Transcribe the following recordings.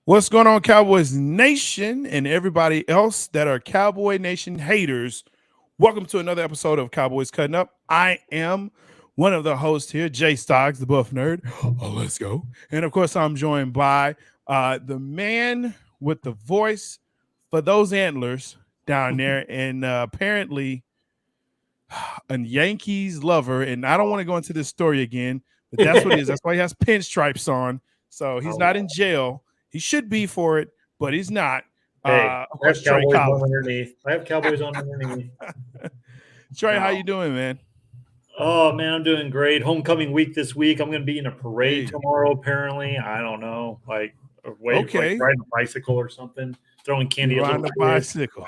What's going on, Cowboys Nation, and everybody else that are Cowboy Nation haters? Welcome to another episode of Cowboys Cutting Up. I am one of the hosts here, Jay Stogs, the Buff Nerd. Oh, let's go. And of course, I'm joined by the man with the voice for those antlers down there, and apparently a Yankees lover. And I don't want to go into this story again, but that's what it is. That's why he has pinstripes on. So he's not in jail. He should be for it, but he's not. Hey, Of I course, have Trey Cowboys Collis. on underneath. I have Cowboys on underneath. Trey, how No. you doing, man? Oh man, I'm doing great. Homecoming week this week. I'm going to be in a parade Hey, tomorrow. Apparently, I don't know, like waiting for like okay. riding a bicycle or something, throwing candy You at riding little a kids. bicycle.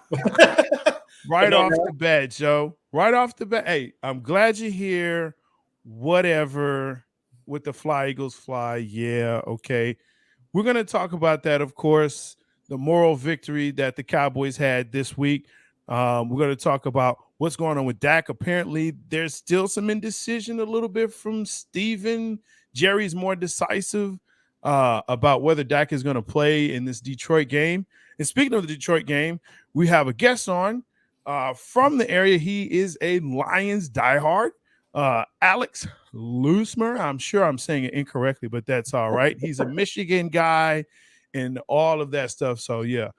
But Right no, off no. the bat, Joe. Right off the bat. Hey, I'm glad you're here. Whatever. With the Fly Eagles fly. Yeah, okay. We're going to talk about that, of course, the moral victory that the Cowboys had this week. We're going to talk about what's going on with Dak. Apparently, there's still some indecision a little bit from Steven. Jerry's more decisive about whether Dak is going to play in this Detroit game. And speaking of the Detroit game, we have a guest on from the area. He is a Lions diehard. Alex Loosemer. I'm sure I'm saying it incorrectly, but that's all right. He's a Michigan guy and all of that stuff. So, yeah,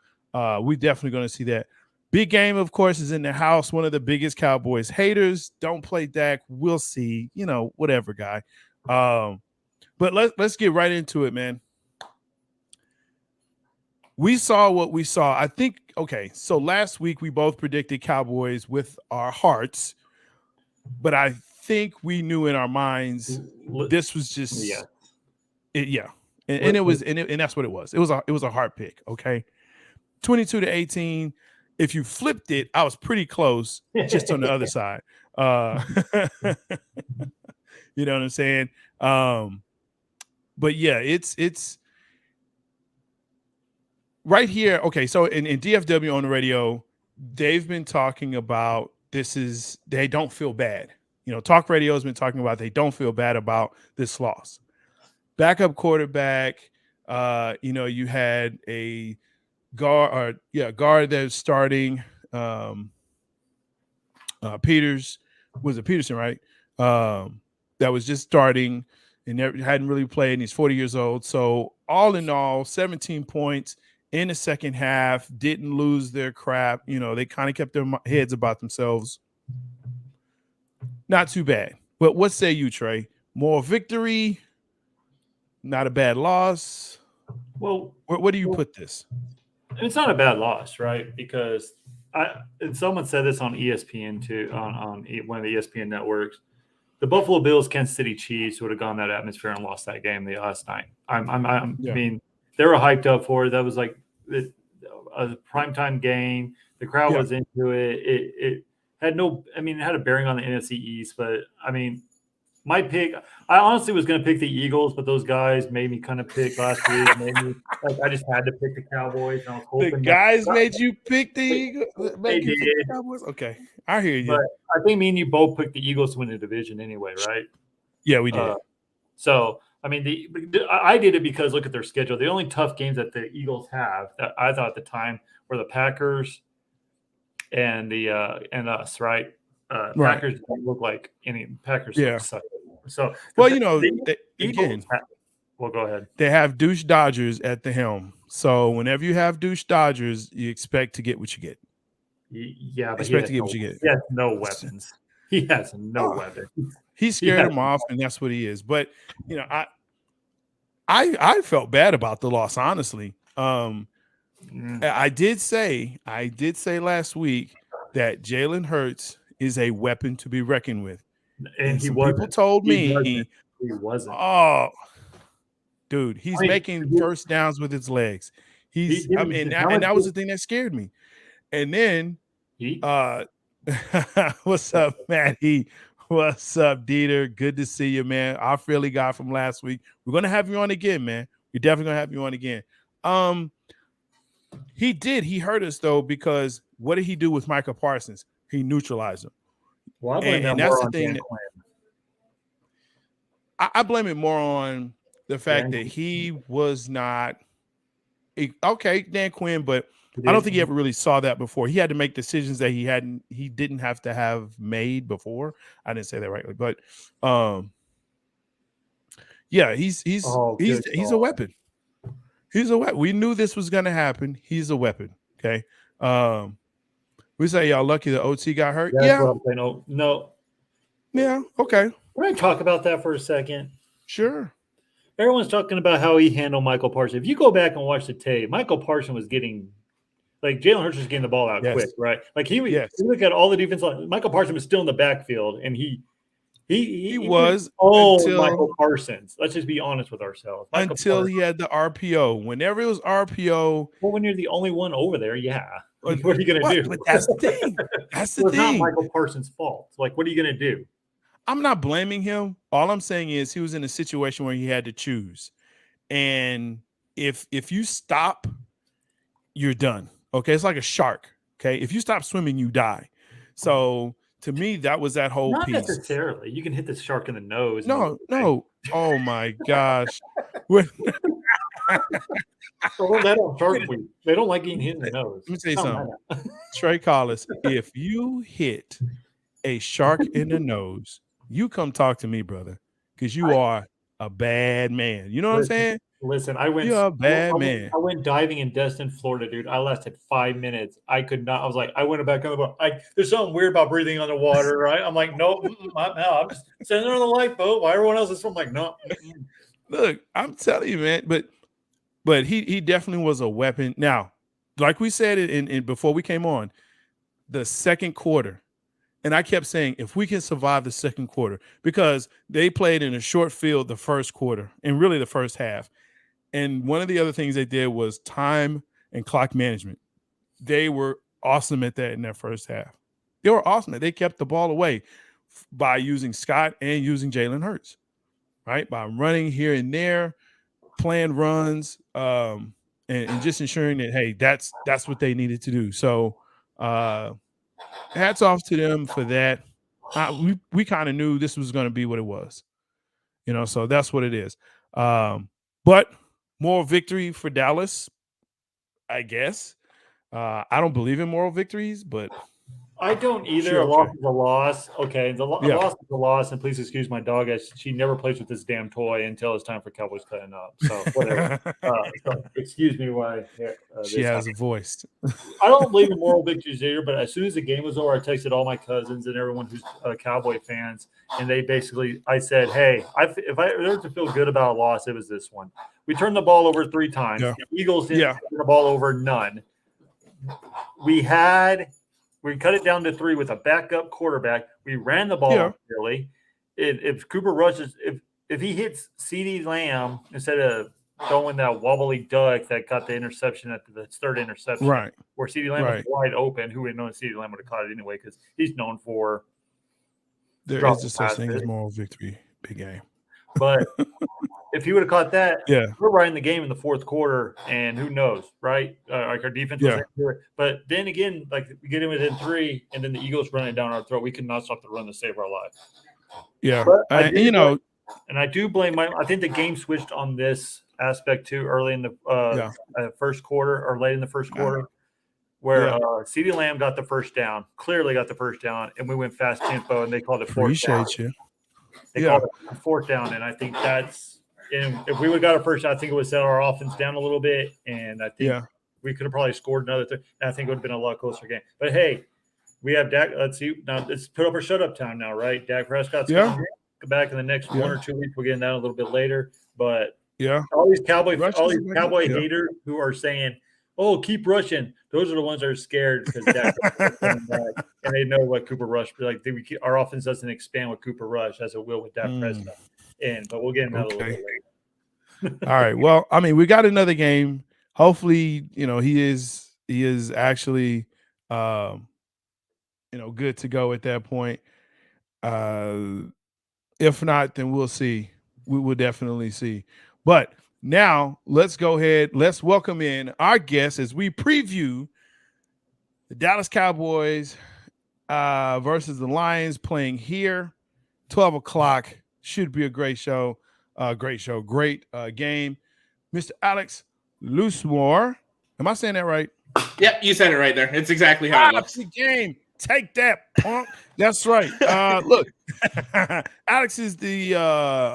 we definitely going to see that. Big game, of course, is in the house. One of the biggest Cowboys haters. Don't play Dak. We'll see. You know, whatever, guy. But let's get right into it, man. We saw what we saw. I think, okay, so last week we both predicted Cowboys with our hearts, but I think we knew in our minds this was Yeah. just yeah. And it was and that's what it was. It was a heart pick, okay? 22-18. If you flipped it, I was pretty close, just on the other side. You know what I'm saying? But yeah, it's right here. Okay, so in DFW on the radio, they've been talking about they don't feel bad. You know, talk radio has been talking about they don't feel bad about this loss. Backup quarterback, you had a guard that's starting. Peters was it Peterson, right? That was just starting and hadn't really played, and he's 40 years old. So all in all, 17 points in the second half, didn't lose their crap. You know, they kind of kept their heads about themselves. Not too bad. But what say you, Trey? More victory, not a bad loss. Well, Where do you put this? it's not a bad loss, right? Because someone said this on ESPN too, on one of the ESPN networks. The Buffalo Bills, Kansas City Chiefs would have gone that atmosphere and lost that game the last night. I mean, they were hyped up for it. That was like a primetime game. The crowd was into it. It had it had a bearing on the NFC East, but I mean, my pick, I honestly was going to pick the Eagles, but those guys made me kind of pick last week. I just had to pick the Cowboys, and I was hoping the guys made you pick the Eagles. They did. The Cowboys. Okay, I hear you. But I think me and you both picked the Eagles to win the division anyway, right? Yeah, we did. So I mean, I did it because look at their schedule. The only tough games that the Eagles have that I thought at the time were the Packers and and us, right? Right. Packers don't look like any Packers. Yeah. Suck. So well, you know, again. Well, go ahead. They have douche Dodgers at the helm. So whenever you have douche Dodgers, you expect to get what you get. Yeah, but expect to get what you get. He has no weapons. He has no weapons. He scared him off, and that's what he is. But you know, I felt bad about the loss, honestly. I did say last week that Jalen Hurts is a weapon to be reckoned with. And people told me he wasn't. Oh, dude, he's making first downs with his legs. And that was the thing that scared me. And then, what's up, Matty? What's up, Dieter? Good to see you, man. Our Philly guy from last week. We're gonna have you on again, man. We're definitely gonna have you on again. He hurt us though, because what did he do with Micah Parsons? He neutralized him. Well, and that's the thing. I blame it more on the fact that he was not Okay, Dan Quinn, but I don't think he ever really saw that before. He had to make decisions that he didn't have to have made before. I didn't say that rightly, but yeah, Oh, good he's a God. weapon. He's a weapon. We knew this was gonna happen. He's a weapon. Okay. We say y'all lucky the OT got hurt. That's Yeah, what I'm saying. No, no. yeah, okay, We're going to talk about that for a second. sure. Everyone's talking about how he handled Michael Parsons. If you go back and watch the tape, Michael Parsons was getting like Jalen Hurts was getting the ball out Yes, quick, right? Like you yes, look at all the defense. Michael Parsons was still in the backfield, and he he didn't was own Michael Parsons. Let's just be honest with ourselves. Michael until Parsons. he had the RPO. Whenever it was RPO, Well, when you're the only one over there, yeah. un- What are you going to do? but that's the thing. That's the So it's not thing. Michael Parsons' fault. Like, what are you going to do? I'm not blaming him. All I'm saying is he was in a situation where he had to choose. And if you stop, you're done. Okay. It's like a shark. Okay. If you stop swimming, you die. So to me, that was that whole Not piece. necessarily. You can hit the shark in the nose. No, no. Oh my gosh. When- Throw that on Shark Week. They don't like getting hit in the nose. Let me tell you something. Trey Collis, if you hit a shark in the nose, you come talk to me, brother, because you are a bad man. You know what I'm saying? Listen, You're a bad man. I went diving in Destin, Florida, dude. I lasted 5 minutes. I could not. I was like, I went back on the boat. There's something weird about breathing underwater, right? I'm like, no, I'm just sitting there on the lifeboat while everyone else is from like, no. Look, I'm telling you, man. But he definitely was a weapon. Now, like we said in before we came on, the second quarter. And I kept saying, if we can survive the second quarter, because they played in a short field the first quarter and really the first half. And one of the other things they did was time and clock management. They were awesome at that in their first half. They were awesome. They kept the ball away by using Scott and using Jalen Hurts, right? By running here and there, playing runs, and just ensuring that, hey, that's what they needed to do. So hats off to them for that. We kind of knew this was going to be what it was, so that's what it is. But moral victory for Dallas, I guess. I don't believe in moral victories, but I don't either. sure, A loss okay. is a loss. Okay, a loss is a loss. And please excuse my dog. She never plays with this damn toy until it's time for Cowboys cutting up. So whatever. So excuse me why She has a voice. I don't believe in moral victories either. But as soon as the game was over, I texted all my cousins and everyone who's Cowboy fans, and they basically, I said, "Hey, if I were to feel good about a loss, it was this one. We turned the ball over 3 times. Yeah. The Eagles didn't turn the ball over none. We cut it down to 3 with a backup quarterback. We ran the ball really. If Cooper Rush if he hits CeeDee Lamb instead of throwing that wobbly duck that got the interception at the third interception, right, where CeeDee Lamb was wide open, who would have known CeeDee Lamb would have caught it anyway because he's known for there is a such thing as moral victory, big game. But if he would have caught that, we're right in the game in the fourth quarter, and who knows, right? Like our defense was into it. But then again, like we get in within 3, and then the Eagles run it down our throat. We could not stop the run to save our lives. Yeah, and I do blame I think the game switched on this aspect too early in the first quarter or late in the first quarter, where CeeDee Lamb got the first down, clearly got the first down, and we went fast tempo, and they called it fourth down. Appreciate you. They called it fourth down, and I think that's – and if we would have got a first down, I think it would set our offense down a little bit, and I think we could have probably scored another thing. I think it would have been a lot closer game. But, hey, we have Dak – let's see. Now, let's put up our shut-up time now, right? Dak Prescott's coming back in the next 1 or 2 weeks. We'll get into that a little bit later. But all these Cowboy haters who are saying, oh, keep rushing. Those are the ones that are scared because Dak coming back, and they know what Cooper Rush like. Our offense doesn't expand with Cooper Rush as it will with Dak Prescott. But we'll get into that a little bit later. All right. Well, I mean, we got another game. Hopefully, he is actually, good to go at that point. If not, then we'll see. We will definitely see. But now let's go ahead. Let's welcome in our guest as we preview the Dallas Cowboys versus the Lions playing here. 12 o'clock. Should be a great show. Great game. Mr. Alex Loosemore. Am I saying that right? Yep, you said it right there. It's exactly how it looks. The game. Take that, punk. That's right. Look, Alex is the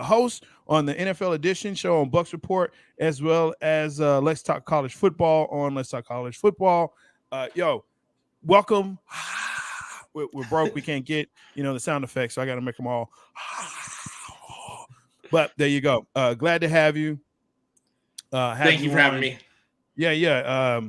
host on the NFL Edition show on Bucs Report, as well as Let's Talk College Football on Let's Talk College Football. Welcome. We're broke. We can't get the sound effects, so I got to make them all. But there you go. Glad to have you. Thank you for having me. Yeah.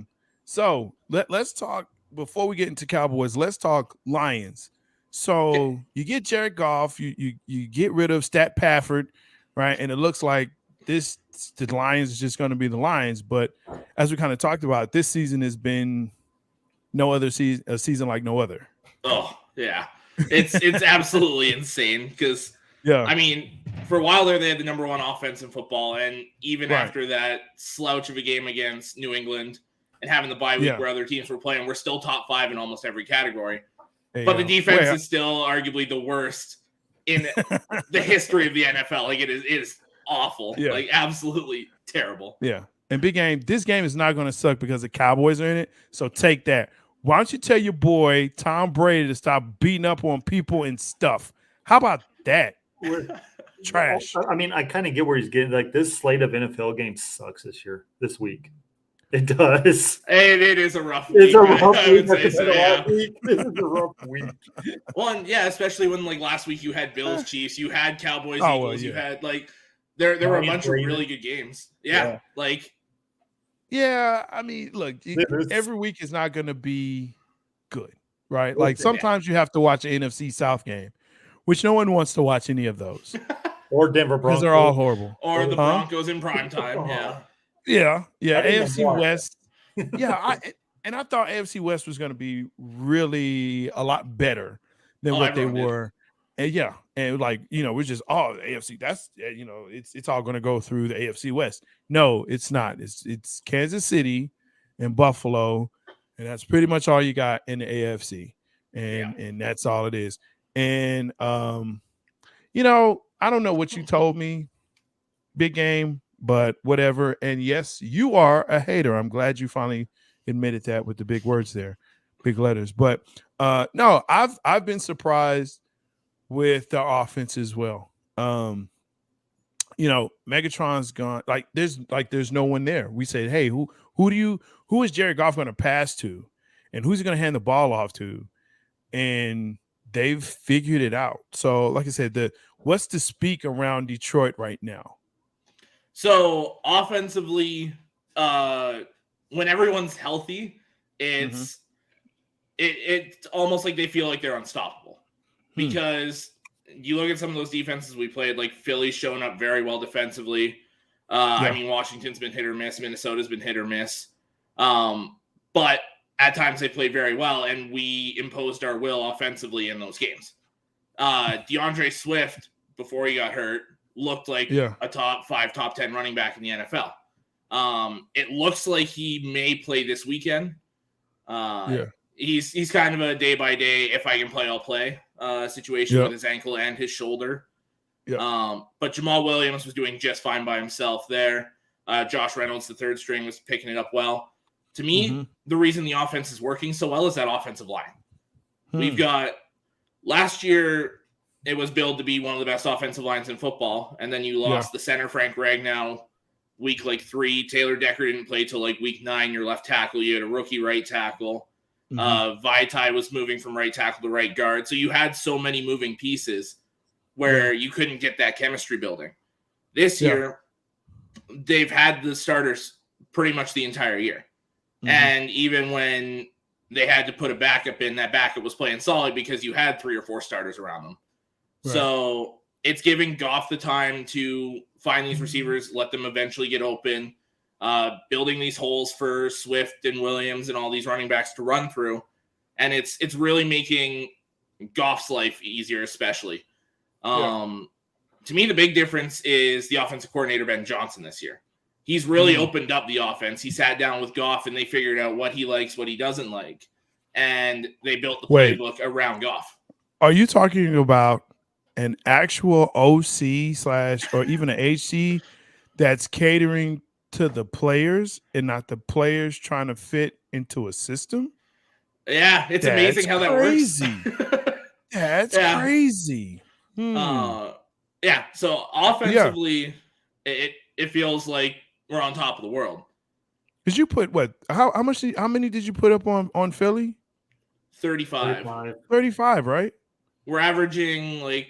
So let's talk. Before we get into Cowboys, let's talk Lions. So you get Jared Goff, you get rid of Stat Pafford, right? And it looks like the Lions is just going to be the Lions. But as we kind of talked about, this season has been no other season, a season like no other. Oh yeah, it's absolutely insane because I mean, for a while there they had the number one offense in football, and even after that slouch of a game against New England. And having the bye week where other teams were playing, we're still top 5 in almost every category. But the defense is still arguably the worst in the history of the NFL. Like it is awful. Like absolutely terrible. Yeah. And big game, this game is not going to suck because the Cowboys are in it. So take that. Why don't you tell your boy Tom Brady to stop beating up on people and stuff? How about that? Trash. I mean, I kind of get where he's getting. Like this slate of NFL games sucks this week. It does. And it is a rough week. It's a rough week. This is a rough week. Well, yeah, especially when like last week you had Bills, Chiefs, you had Cowboys, Eagles, you had like there were a bunch of really good games. Yeah. I mean, look, every week is not going to be good, right? Like sometimes you have to watch an NFC South game, which no one wants to watch any of those. Or Denver Broncos. Because they're all horrible. Or the Broncos in prime time. Yeah. AFC West. I thought AFC West was going to be really a lot better than what they were. And like, we're just AFC. That's it's all going to go through the AFC West. No, it's not. It's Kansas City and Buffalo, and that's pretty much all you got in the AFC. And that's all it is. And I don't know what you told me, big game. But whatever. And yes, you are a hater. I'm glad you finally admitted that with the big words there, big letters. But no, I've been surprised with the offense as well. Megatron's gone. There's no one there. We said, hey, who is Jared Goff going to pass to, and who's he going to hand the ball off to? And they've figured it out. So, like I said, what's the speak around Detroit right now? So offensively, when everyone's healthy, it's almost like they feel like they're unstoppable because you look at some of those defenses we played, like Philly's showing up very well defensively. I mean, Washington's been hit or miss. Minnesota's been hit or miss. But at times they played very well, and we imposed our will offensively in those games. DeAndre Swift, before he got hurt, looked like a top 5, top 10 running back in the NFL. It looks like he may play this weekend. He's kind of a day by day, if I can play, I'll play situation with his ankle and his shoulder. But Jamal Williams was doing just fine by himself there. Josh Reynolds, the third string, was picking it up well. To me, the reason the offense is working so well is that offensive line. We've got last year, it was billed to be one of the best offensive lines in football. And then you lost the center, Frank Ragnow, week 3. Taylor Decker didn't play till week 9, your left tackle. You had a rookie right tackle. Vaitai was moving from right tackle to right guard. So you had so many moving pieces where you couldn't get that chemistry building. This year, they've had the starters pretty much the entire year. And even when they had to put a backup in, that backup was playing solid because you had 3 or 4 starters around them. So it's giving Goff the time to find these receivers, let them eventually get open, building these holes for Swift and Williams and all these running backs to run through. And it's really making Goff's life easier, especially. To me, the big difference is the offensive coordinator, Ben Johnson, this year. He's really opened up the offense. He sat down with Goff and they figured out what he likes, what he doesn't like. And they built the playbook around Goff. Are you talking about an actual OC / or even an HC that's catering to the players and not the players trying to fit into a system. Yeah, it's amazing how that works. That's crazy. Yeah. So offensively, it feels like we're on top of the world. Because you put what? How many did you put up on Philly? 35. 35, right? We're averaging like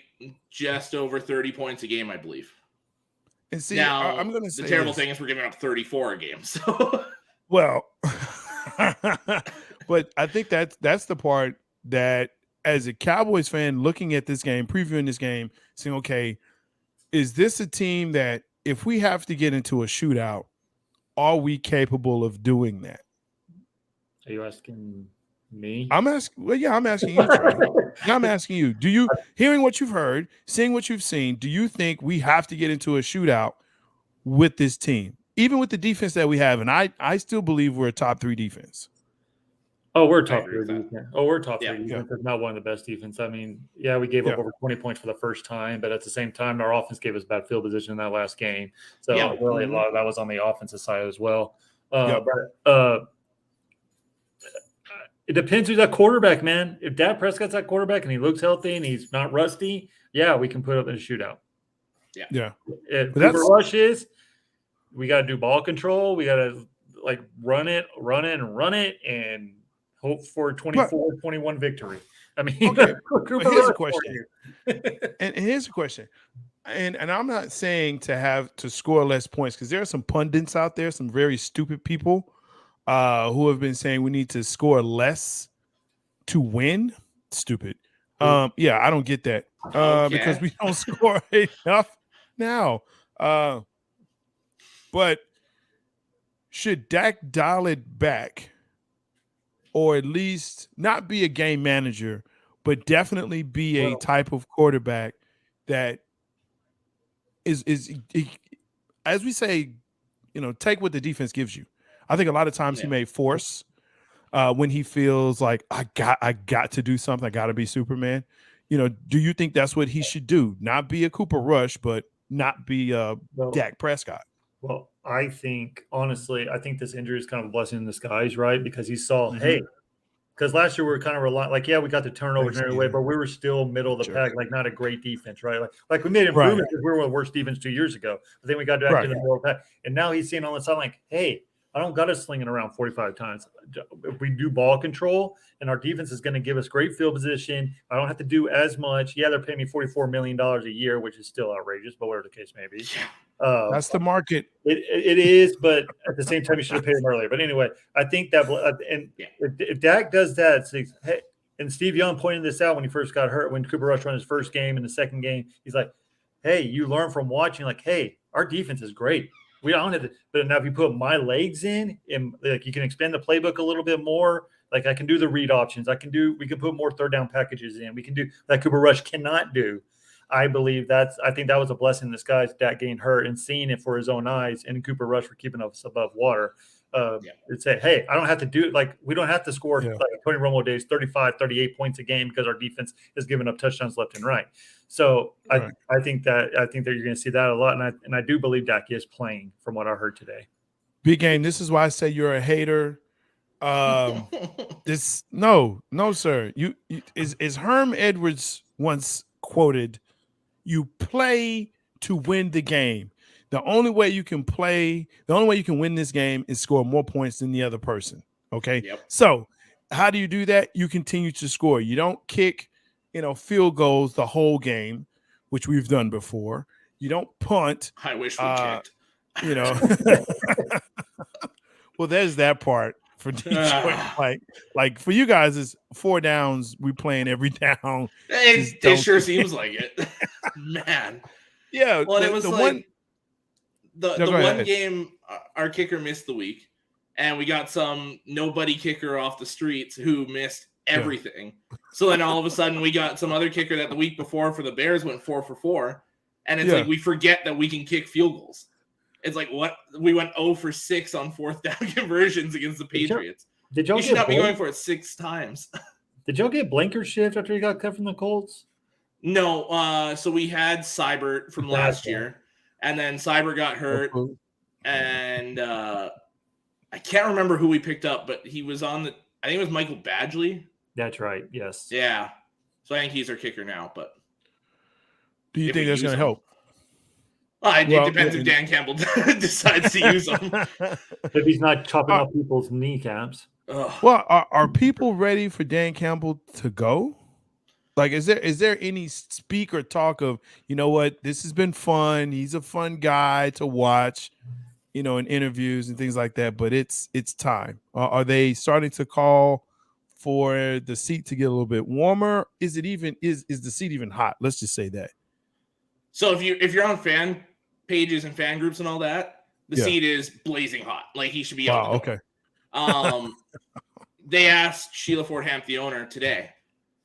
just over 30 points a game, I believe. And see, now I'm going to say the terrible thing is we're giving up 34 a game. So, well, but I think that's the part that, as a Cowboys fan, looking at this game, previewing this game, saying, okay, is this a team that if we have to get into a shootout, are we capable of doing that? Are you asking me? I'm asking. Well, yeah, I'm asking you, Trey. I'm asking you. Do you, hearing what you've heard, seeing what you've seen, do you think we have to get into a shootout with this team, even with the defense that we have? And I still believe we're a top 3 defense. Oh, we're top 3 defense. We're top 3 defense. Yeah. It's not one of the best defense. I mean, yeah, we gave up over 20 points for the first time, but at the same time, our offense gave us bad field position in that last game. So really, a lot of that was on the offensive side as well. But it depends who's that quarterback, man. If Dak Prescott's that quarterback and he looks healthy and he's not rusty, yeah, we can put up in a shootout. Yeah. If Cooper Rush is, we got to do ball control. We got to run it, and hope for 24-21 victory. I mean, okay. Here's a question. and here's a question. And I'm not saying to score less points, because there are some pundits out there, some very stupid people who have been saying we need to score less to win. Stupid. Yeah, I don't get that because we don't score enough now. But should Dak dial it back, or at least not be a game manager, but definitely be a type of quarterback that is as we say, take what the defense gives you. I think a lot of times he may force when he feels like I got to do something. I got to be Superman. Do you think that's what he should do? Not be a Cooper Rush, but not be Dak Prescott. Well, I think, honestly, this injury is kind of a blessing in disguise, right? Because he saw, because last year we were kind of relying, we got the turnovers anyway, but we were still middle of the pack, not a great defense, right? Like we made improvements because we were one of the worst defense 2 years ago. But then we got back to the middle of the pack. And now he's seeing on the side hey, I don't got to sling it around 45 times. If we do ball control and our defense is going to give us great field position, I don't have to do as much. Yeah, they're paying me $44 million a year, which is still outrageous, but whatever the case may be. That's the market. It is, but at the same time, you should have paid him earlier. But anyway, I think that if Dak does that, hey, and Steve Young pointed this out when he first got hurt, when Cooper Rush won his first game and the second game, he's like, hey, you learn from watching, hey, our defense is great. We don't have to, but now if you put my legs in, and you can expand the playbook a little bit more. I can do the read options. We can put more third down packages in. We can do that Cooper Rush cannot do. I think that was a blessing in disguise, Dak getting hurt and seeing it for his own eyes, and Cooper Rush for keeping us above water. It'd say, hey, I don't have to do it. We don't have to score Tony Romo days, 35, 38 points a game because our defense is giving up touchdowns left and right. So I think that you're going to see that a lot. And I do believe Dak is playing from what I heard today. Big game. This is why I say you're a hater. No, sir. Is Herm Edwards once quoted, you play to win the game. The only way you can win this game is score more points than the other person. Okay. Yep. So how do you do that? You continue to score. You don't kick, field goals the whole game, which we've done before. You don't punt. I wish we kicked. Well, there's that part for Detroit. Like for you guys, it's 4 downs. We playing every down. It sure seems like it, man. Yeah. Well, it was the one game our kicker missed the week, and we got some nobody kicker off the streets who missed everything. Yeah. So then all of a sudden we got some other kicker that the week before for the Bears went 4 for 4, and it's we forget that we can kick field goals. It's what we went 0 for 6 on 4th down conversions against the Patriots. Did y'all should not be going for it 6 times. Did y'all get blanker shift after you got cut from the Colts? No. So we had Seibert from last year, and then Seibert got hurt, and I can't remember who we picked up, but he was on I think it was Michael Badgley. That's right. Yes. Yeah. So I think he's our kicker now. But do you think that's going to help? It depends if Dan Campbell decides to use him. If he's not chopping off people's kneecaps. Well, are people ready for Dan Campbell to go? Like, is there any speak or talk of, you know what, this has been fun. He's a fun guy to watch, you know, in interviews and things like that. But it's time. Are they starting to call for the seat to get a little bit warmer? Is it even is the seat even hot? Let's just say that. So if you're on fan pages and fan groups and all that, the seat is blazing hot. Like, he should be out the door. Okay. They asked Sheila Ford-Hamp, the owner, today.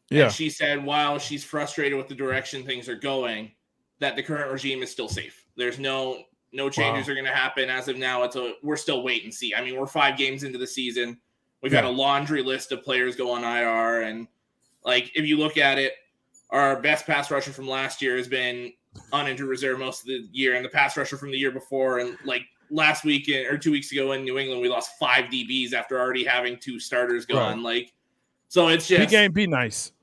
Yeah. And she said, while she's frustrated with the direction things are going, that the current regime is still safe. There's no changes are going to happen as of now. We're still wait and see. I mean, we're 5 games into the season. We've had a laundry list of players go on IR, and like, if you look at it, our best pass rusher from last year has been on injured reserve most of the year, and the pass rusher from the year before, and like last week or 2 weeks ago in New England, we lost 5 DBs after already having 2 starters gone. Right. Like, so it's just big game. Be nice.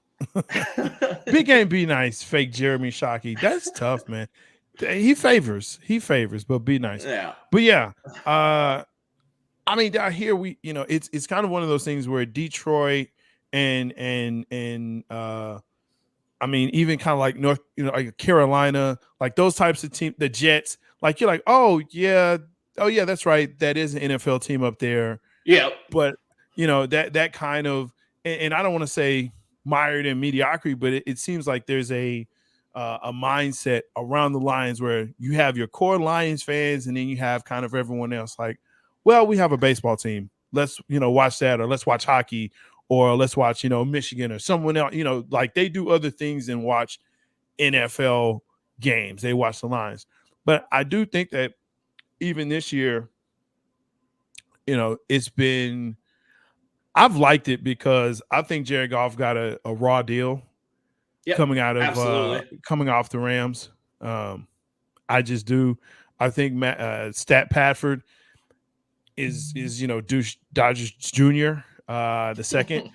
Big game. Be nice. Fake Jeremy Shockey. That's tough, man. He favors, but be nice. Yeah. But yeah, I mean, down here it's kind of one of those things where Detroit and I mean, even kind of like North, like Carolina, like those types of teams, the Jets, like you're like, oh yeah, that's right, that is an NFL team up there. Yeah. But that kind of, and I don't want to say mired in mediocrity, but it seems like there's a mindset around the Lions where you have your core Lions fans, and then you have kind of everyone else. Like, well, we have a baseball team. Let's watch that, or let's watch hockey, or let's watch Michigan or someone else. Like, they do other things than watch NFL games. They watch the Lions. But I do think that even this year, it's been. I've liked it because I think Jared Goff got a raw deal coming out of coming off the Rams. I just do. I think Stat Padford is Douche Dodgers Jr. The second.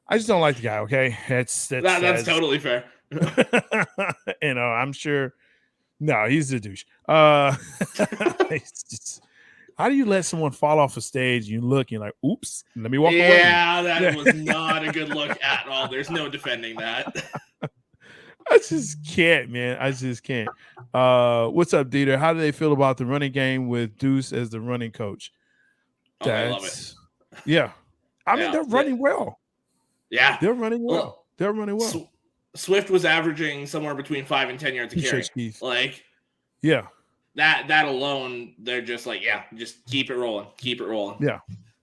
I just don't like the guy. Okay, that's totally fair. I'm sure. No, he's a douche. It's just, how do you let someone fall off a stage? You look, you're like, oops, let me walk away. Yeah, that was not a good look at all. There's no defending that. I just can't, man. I just can't. What's up, Dieter? How do they feel about the running game with Deuce as the running coach? I love it. Yeah. I mean, they're running well. Yeah. They're running well. They're running well. Swift was averaging somewhere between 5 and 10 yards a carry. Like, yeah. That alone, they're just like, just keep it rolling. Keep it rolling. Yeah.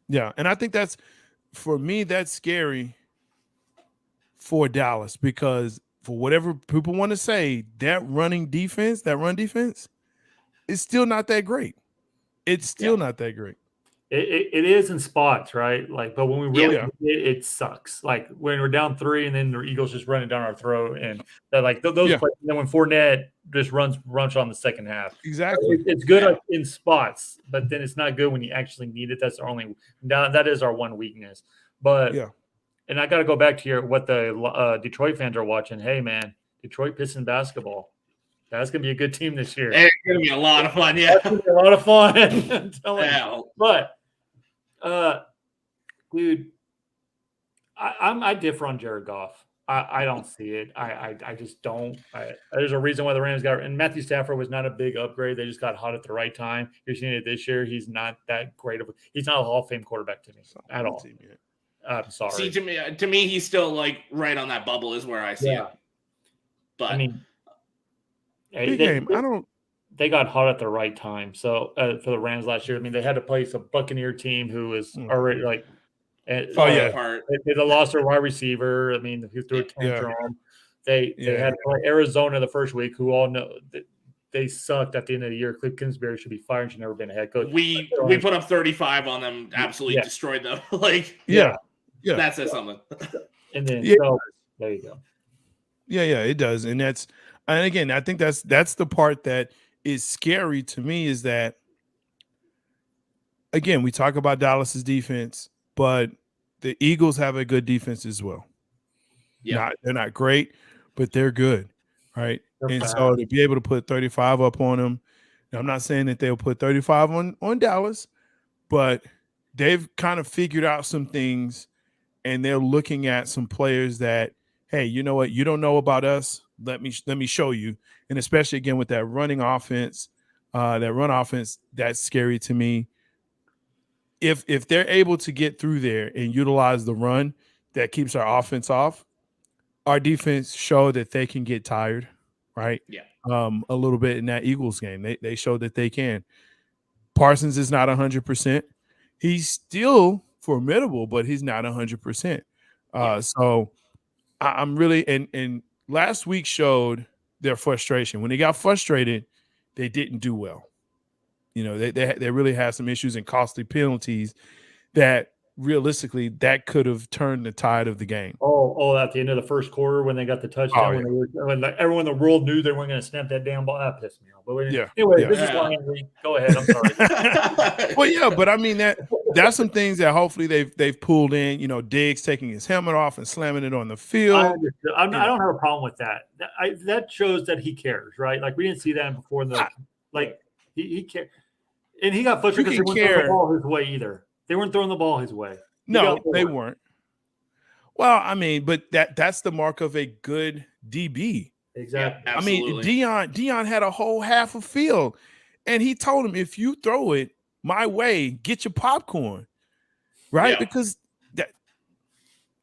Yeah. And I think for me, that's scary for Dallas, because for whatever people want to say, that run defense is still not that great. It's still not that great. It is in spots, right? Like, but when we really it sucks. Like when we're down 3 and then the Eagles just running down our throat, and that like those plays. And then when Fournette just runs on the second half, exactly. It's good in spots, but then it's not good when you actually need it. That's our only that is our one weakness. But and I got to go back to what the Detroit fans are watching. Hey man, Detroit Pistons basketball. That's going to be a good team this year. It's going to be a lot of fun, yeah. That's going to be a lot of fun. I'm telling you. But, dude, I differ on Jared Goff. I don't see it. I just don't. There's a reason why the Rams got – and Matthew Stafford was not a big upgrade. They just got hot at the right time. You're seeing it this year. He's not that great of – he's not a Hall of Fame quarterback to me at all. I'm sorry. See, to me, he's still, like, right on that bubble is where I see it. But – I mean – They got hot at the right time. So for the Rams last year, I mean, they had to place a Buccaneer team who was already like, they lost their wide receiver. I mean, who threw a tantrum. They had to play Arizona the first week, who all know that they sucked at the end of the year. Cliff Kingsbury should be fired. Should never been a head coach. We put up 35 on them, absolutely destroyed them. Like, that says something. And then so there you go. Yeah, it does, and again, I think that's the part that is scary to me, is that again, we talk about Dallas's defense, but the Eagles have a good defense as well. Yeah. They're not great, but they're good, right? They're And fast. so to be able to put 35 up on them, now, I'm not saying that they'll put 35 on Dallas, but they've kind of figured out some things, and they're looking at some players that, hey, you know what? You don't know about us. Let me show you. And especially again with that running offense, that run offense, that's scary to me. If they're able to get through there and utilize the run that keeps our offense off, our defense showed that they can get tired, right? Yeah. A little bit in that Eagles game. They showed that they can. Parsons is not 100%. He's still formidable, but he's not 100%. So I'm really and last week showed their frustration. When they got frustrated, they didn't do well. You know, they really had some issues and costly penalties that realistically that could have turned the tide of the game. Oh, at the end of the first quarter when they got the touchdown, when everyone in the world knew they weren't going to snap that damn ball, that pissed me off. But anyway, this is Lions Week. Go ahead. I'm sorry. Well, yeah, but I mean that's some things that hopefully they've pulled in. You know, Diggs taking his helmet off and slamming it on the field. I don't have a problem with that. That shows that he cares, right? Like we didn't see that before. He cared, and he got frustrated because they weren't throwing the ball his way either. They weren't throwing the ball his way. No, they weren't. Well, I mean, but that's the mark of a good DB. Exactly. Yeah, I mean, Dion had a whole half a field, and he told him, if you throw it my way, get your popcorn, right? Yeah. Because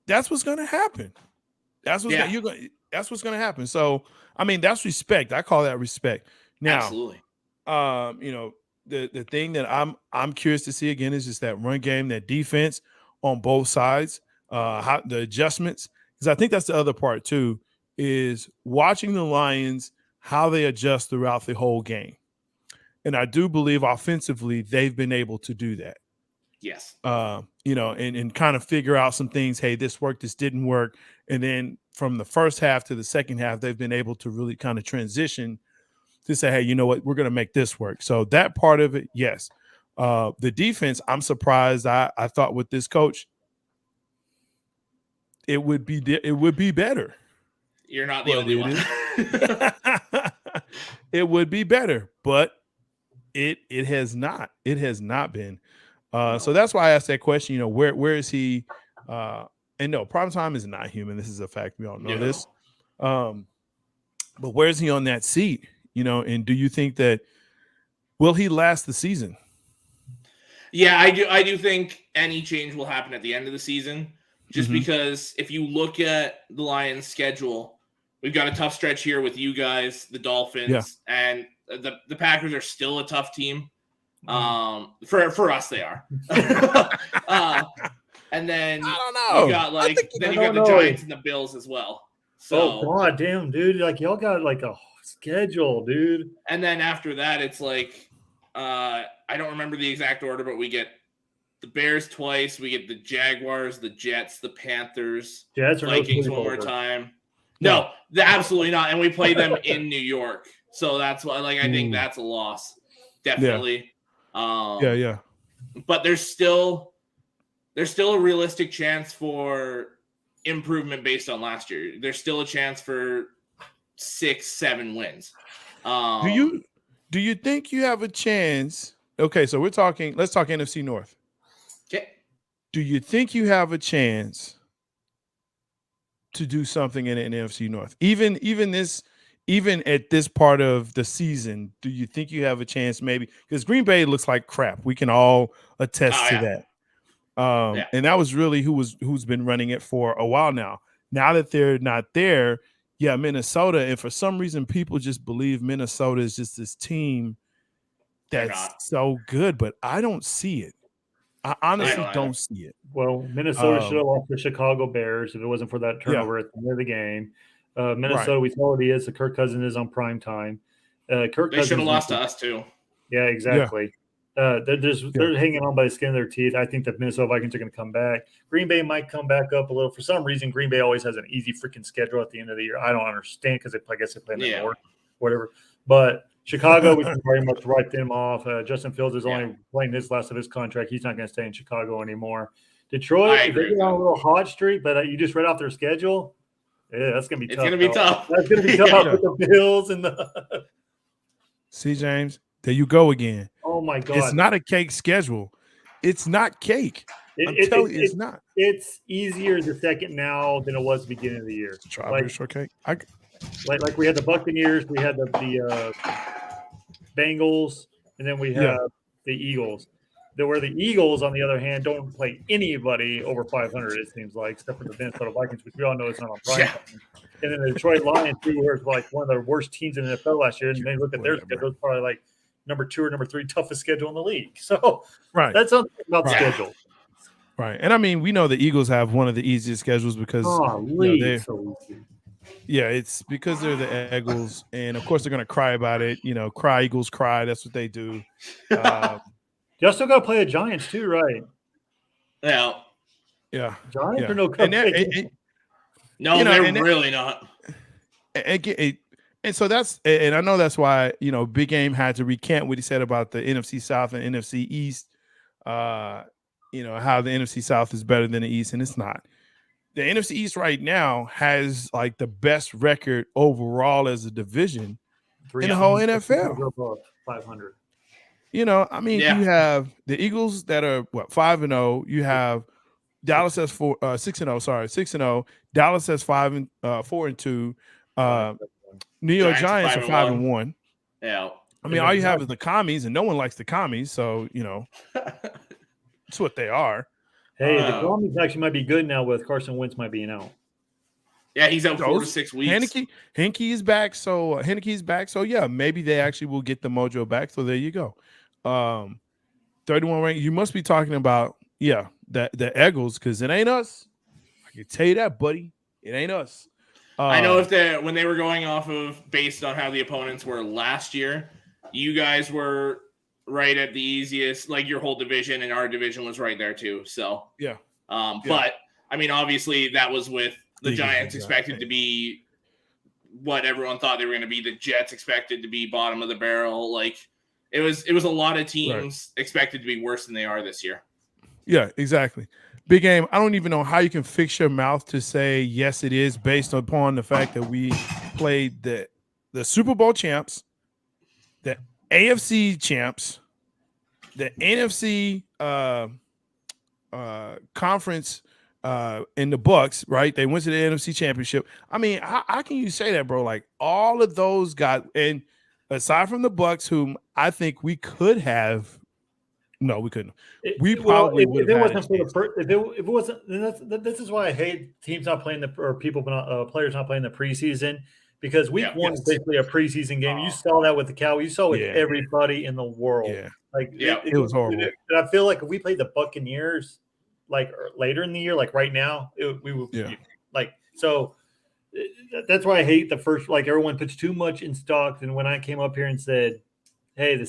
that's what's going to happen. That's what's going to happen. So, I mean, that's respect. I call that respect. Now, absolutely. You know, the thing that I'm curious to see again is just that run game, that defense on both sides, how the adjustments, because I think that's the other part too, is watching the Lions, how they adjust throughout the whole game. And I do believe offensively they've been able to do that. Yes. You know, and kind of figure out some things. Hey, this worked, this didn't work. And then from the first half to the second half, they've been able to really kind of transition to say, hey, you know what, we're going to make this work. So that part of it, yes. The defense, I'm surprised. I thought with this coach, it would be better. You're not the only one. It would be better, but it has not. It has not been. So that's why I asked that question. You know, where is he? And no, prime time is not human. This is a fact. We all know this. But where is he on that seat? You know, and do you think that will he last the season? Yeah, I do think any change will happen at the end of the season. Just because if you look at the Lions' schedule, we've got a tough stretch here with you guys, the Dolphins, and the Packers are still a tough team. For us, they are. And then I don't know. You got the Giants and the Bills as well. So, God damn, dude! Like y'all got like a schedule, dude. And then after that, it's like I don't remember the exact order, but we get the Bears twice. We get the Jaguars, the Jets, the Panthers, Vikings one more time. No, absolutely not. And we play them in New York, so that's why. Like, I think that's a loss, definitely. Yeah. But there's still a realistic chance for improvement based on last year. There's still a chance for 6-7 wins. Do you think you have a chance? Okay, so let's talk NFC North. Okay. Do you think you have a chance to do something in the NFC North? Even at this part of the season, do you think you have a chance maybe? Because Green Bay looks like crap. We can all attest to that. And that was really who's been running it for a while now. Now that they're not there, Minnesota, and for some reason people just believe Minnesota is just this team that's so good, but I don't see it. I honestly don't see it. Well, Minnesota should have lost the Chicago Bears if it wasn't for that turnover at the end of the game. Minnesota, we saw what he is. Kirk Cousins is on prime time. They should have lost to us too. Yeah, exactly. They're hanging on by the skin of their teeth. I think the Minnesota Vikings are going to come back. Green Bay might come back up a little. For some reason, Green Bay always has an easy freaking schedule at the end of the year. I don't understand because I guess they play in the North, whatever. But Chicago, we can very much write them off. Justin Fields is only playing this last of his contract. He's not going to stay in Chicago anymore. Detroit, if they get on a little hot streak, but you just read off their schedule, yeah, that's going to be tough. It's going to be tough. That's going to be tough with the Bills and the – See, James, there you go again. Oh, my God. It's not a cake schedule. It's not cake. I'm telling you, it's not. It's easier the second now than it was at the beginning of the year. Strawberry shortcake. Like we had the Buccaneers, we had the Bengals, and then we have the Eagles. Where the Eagles, on the other hand, don't play anybody over 500, it seems like, except for the Minnesota Vikings, which we all know is not on prime time. And then the Detroit Lions, who were like one of the worst teams in the NFL last year, and they look at their schedule, it's probably like number 2 or number 3 toughest schedule in the league. So that's something about the schedule. Right. And I mean, we know the Eagles have one of the easiest schedules because they're so easy. Yeah, it's because they're the Eagles, and of course they're going to cry about it. Cry Eagles cry. That's what they do. Y'all still got to play the Giants too, right? Yeah. Giants are no cupcake. No, they're really not. And so and I know that's why Big Game had to recant what he said about the NFC South and NFC East. How the NFC South is better than the East, and it's not. The NFC East right now has like the best record overall as a division in the whole NFL. 500. You have the Eagles that are 5-0. You have Dallas as 6-0. Sorry, 6-0. Dallas as 4-2. New York Giants are 5-1. Yeah. I mean, all you have is the commies, and no one likes the commies. So it's what they are. Hey, the commies actually might be good now with Carson Wentz might being out. Yeah, he's out 4 to 6 weeks. Heinicke is back. So yeah, maybe they actually will get the mojo back. So there you go. 31 rank. You must be talking about the Eagles, because it ain't us. I can tell you that, buddy. It ain't us. I know when they were going off of based on how the opponents were last year, you guys were right at the easiest, like your whole division, and our division was right there too. So but I mean, obviously that was with the Giants expected to be what everyone thought they were going to be. The Jets expected to be bottom of the barrel. Like it was a lot of teams expected to be worse than they are this year. Yeah, exactly. Big Game, I don't even know how you can fix your mouth to say yes, it is, based upon the fact that we played the Super Bowl champs, the AFC champs, the NFC conference in the Bucs, right? They went to the NFC championship. I mean, how can you say that, bro? Like all of those and aside from the Bucs, whom I think we could have. No, we couldn't. We probably would have. If it wasn't, this is why I hate teams not playing players not playing the preseason, because week one is basically a preseason game. You saw that with the Cowboys. You saw with everybody in the world. Yeah. It was horrible. And I feel like if we played the Buccaneers like later in the year, like right now, we would so. That's why I hate the first. Like everyone puts too much in stocks, and when I came up here and said, "Hey,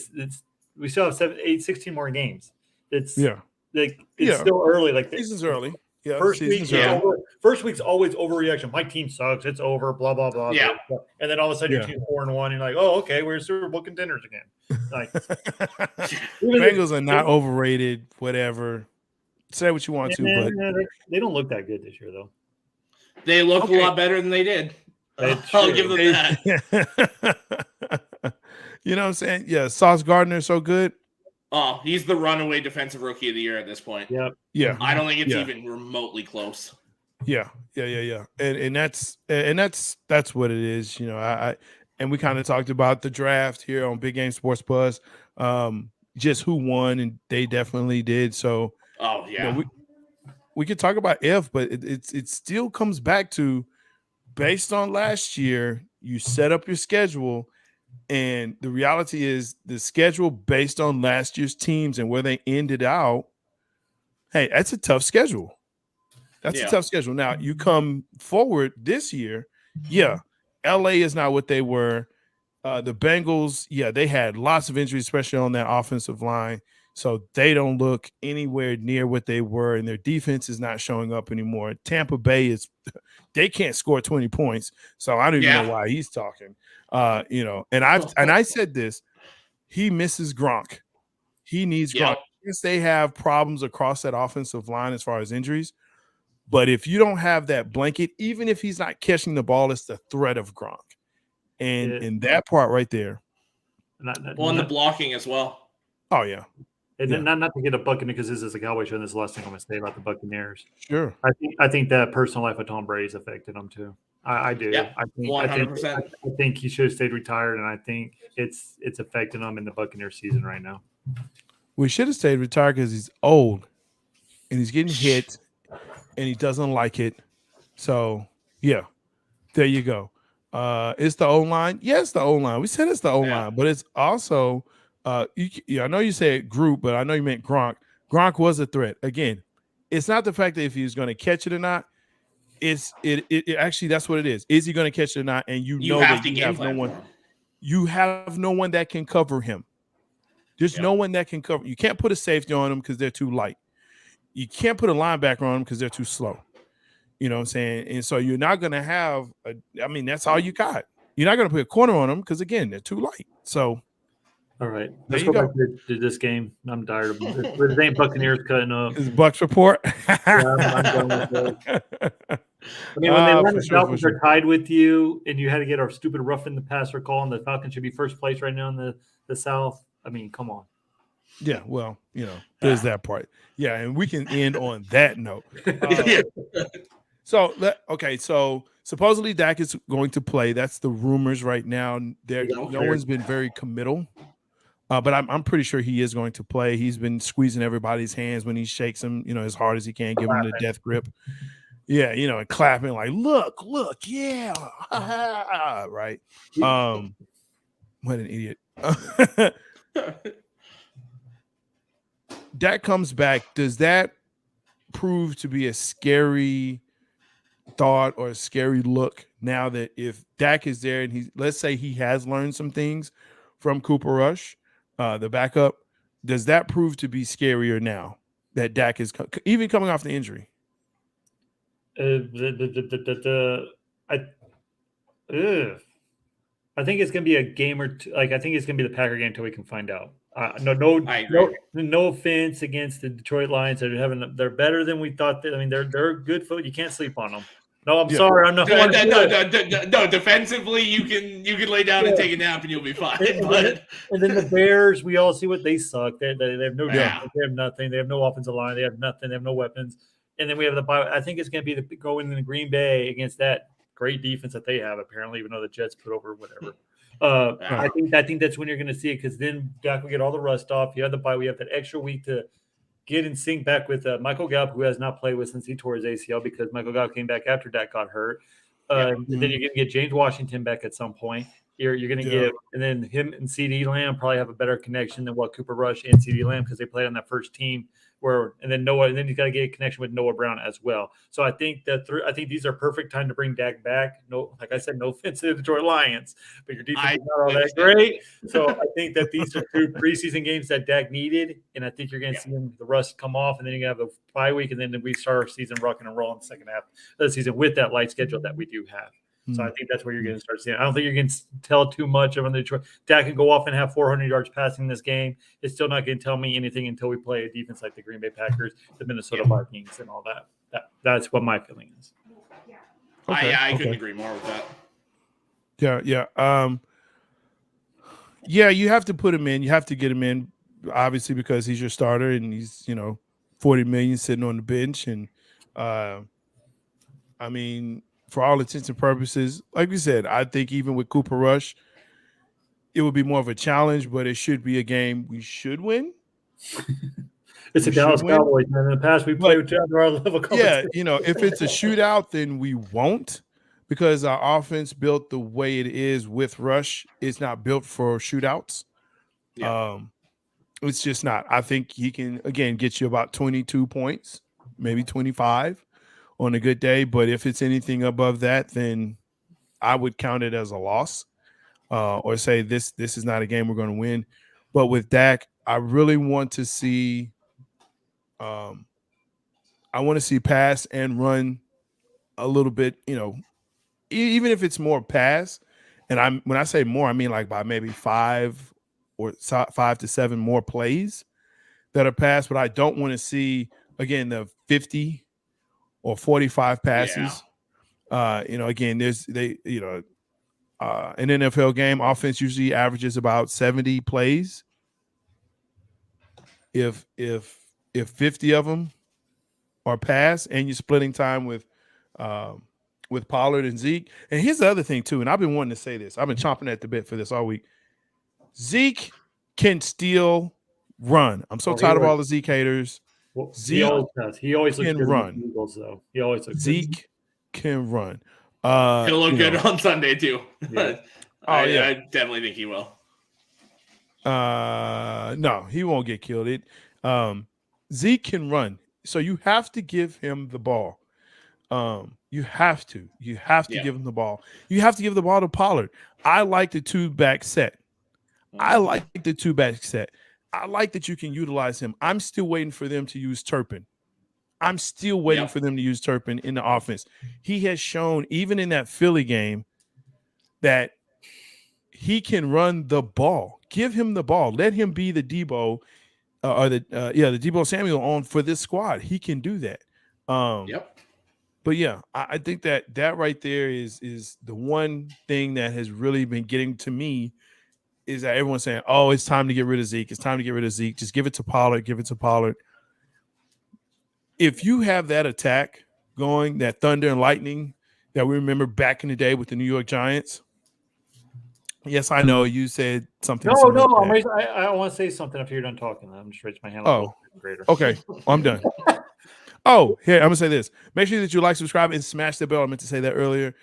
we still have 16 more games. It's still early. Like season's early. Yeah, first week's always overreaction. My team sucks. It's over. Blah blah blah. Yeah. Blah. And then all of a sudden your team's 4-1. You're like, oh, okay, we're Super Bowl contenders again. Like Bengals are not overrated. Whatever. Say what you want but they don't look that good this year though. They look a lot better than they did. I'll give them that. You know what I'm saying? Yeah, Sauce Gardner is so good. Oh, he's the runaway defensive rookie of the year at this point. Yep. Yeah. I don't think it's even remotely close. Yeah. And that's what it is. And we kind of talked about the draft here on Big Game Sports Buzz. Just who won, and they definitely did. So we could talk about but it still comes back to, based on last year, you set up your schedule. And the reality is the schedule based on last year's teams and where they ended out. Hey, that's a tough schedule. That's a tough schedule. Now you come forward this year. Yeah. LA is not what they were. The Bengals, they had lots of injuries, especially on that offensive line. So they don't look anywhere near what they were, and their defense is not showing up anymore. Tampa Bay they can't score 20 points. So I don't even know why he's talking. And I said this, he misses Gronk. He needs Gronk. Yes, they have problems across that offensive line as far as injuries. But if you don't have that blanket, even if he's not catching the ball, it's the threat of Gronk. And in that part right there. And the blocking as well. Oh, yeah. And not to get a Buccaneer, because this is a Cowboy show, and this is the last thing I'm going to say about the Buccaneers. Sure. I think that personal life of Tom Brady's affected him too. I do. Yeah, 100%. I think he should have stayed retired, and I think it's affecting him in the Buccaneers season right now. We should have stayed retired because he's old, and he's getting hit, and he doesn't like it. So, yeah, there you go. It's the O-line. Yeah, it's the O-line. We said it's the O-line, but it's also I know you said group, but I know you meant Gronk. Gronk was a threat. Again, it's not the fact that if he's going to catch it or not. It actually, that's what it is. Is he going to catch it or not? And you know that you have no one. You have no one that can cover him. There's no one that can cover. You can't put a safety on him because they're too light. You can't put a linebacker on him because they're too slow. You know what I'm saying? And so you're not going to have that's all you got. You're not going to put a corner on them because, again, they're too light. So, all right, let's go back to this game. I'm tired of it. With the same Buccaneers cutting up. Is Bucs Report? I'm done with it. I mean, when the Falcons are tied with you and you had to get our stupid roughing the passer call, and the Falcons should be first place right now in the South. I mean, come on. Yeah, well, there's that part. Yeah, and we can end on that note. So supposedly Dak is going to play. That's the rumors right now. No one's been very committal, but I'm pretty sure he is going to play. He's been squeezing everybody's hands when he shakes them, as hard as he can, give them the death grip. Yeah, and clapping like, look, yeah, right. What an idiot. Dak comes back. Does that prove to be a scary thought or a scary look now that if Dak is there and let's say he has learned some things from Cooper Rush, the backup, does that prove to be scarier now that Dak is even coming off the injury? I think it's going to be a game or two. Like, I think it's going to be the Packer game until we can find out. No offense against the Detroit Lions. They're better than we thought. They're good foot. You can't sleep on them. No, I'm sorry. I'm not. No, defensively, you can lay down and take a nap and you'll be fine. And then the Bears, we all see what they suck. They have no defense. They have nothing. They have no offensive line. They have nothing. They have no weapons. And then we have I think it's going to be going in Green Bay against that great defense that they have, apparently, even though the Jets put over whatever. I think that's when you're going to see it, because then Dak will get all the rust off. You have the bye. We have that extra week to get in sync back with Michael Gallup, who has not played with since he tore his ACL, because Michael Gallup came back after Dak got hurt. And then you're going to get James Washington back at some point. You're going to get, and then him and CeeDee Lamb probably have a better connection than what Cooper Rush and CeeDee Lamb, because they played on that first team. And then he's got to get a connection with Noah Brown as well. So I think I think these are perfect time to bring Dak back. No, like I said, no offense to the Detroit Lions, but your defense is not all that great. So I think that these are two preseason games that Dak needed, and I think you're going to see the rust come off, and then you're going to have a bye week, and then we start our season rocking and rolling the second half of the season with that light schedule that we do have. So I think that's where you're going to start seeing. I don't think you're going to tell too much on the Detroit. Dak can go off and have 400 yards passing this game. It's still not going to tell me anything until we play a defense like the Green Bay Packers, the Minnesota Vikings, and all that. That's what my feeling is. Okay, I couldn't agree more with that. Yeah. You have to put him in. You have to get him in, obviously, because he's your starter and he's $40 million sitting on the bench, and for all intents and purposes, like we said, I think even with Cooper Rush, it would be more of a challenge, but it should be a game we should win. It's a Dallas Cowboys, man. In the past, we played with our level. Yeah, if it's a shootout, then we won't, because our offense built the way it is with Rush. It's not built for shootouts. Yeah. It's just not. I think he can, again, get you about 22 points, maybe 25. On a good day, but if it's anything above that, then I would count it as a loss, or say this is not a game we're going to win. But with Dak, I really want to see pass and run a little bit, even if it's more pass. And when I say more, I mean like by maybe 5 to 7 more plays that are passed. But I don't want to see again the 50 or 45 passes. Again, an NFL game offense usually averages about 70 plays. If 50 of them are passed and you're splitting time with Pollard and Zeke. And here's the other thing too, and I've been wanting to say this. I've been chomping at the bit for this all week. Zeke can still run. I'm so tired of all the Zeke haters. Well, Zeke he always does. He always looks can good run. in the Eagles, though. He always looks Zeke good. can run. He'll look good on Sunday too. Yeah. I definitely think he will. No, he won't get killed. Zeke can run, so you have to give him the ball. You have to give him the ball. You have to give the ball to Pollard. I like the 2-back set. I like that you can utilize him. I'm still waiting for them to use Turpin. I'm still waiting for them to use Turpin in the offense. He has shown, even in that Philly game, that he can run the ball. Give him the ball. Let him be the Debo the Debo Samuel on for this squad. He can do that. But yeah, I think that right there is the one thing that has really been getting to me is that everyone's saying, "Oh, it's time to get rid of Zeke. It's time to get rid of Zeke. Just give it to Pollard. Give it to Pollard." If you have that attack going, that thunder and lightning that we remember back in the day with the New York Giants. Yes, I know you said something. No, I want to say something after you're done talking. I'm just raising my hand. Okay. I'm done. Oh, here, I'm going to say this. Make sure that you like, subscribe, and smash the bell. I meant to say that earlier.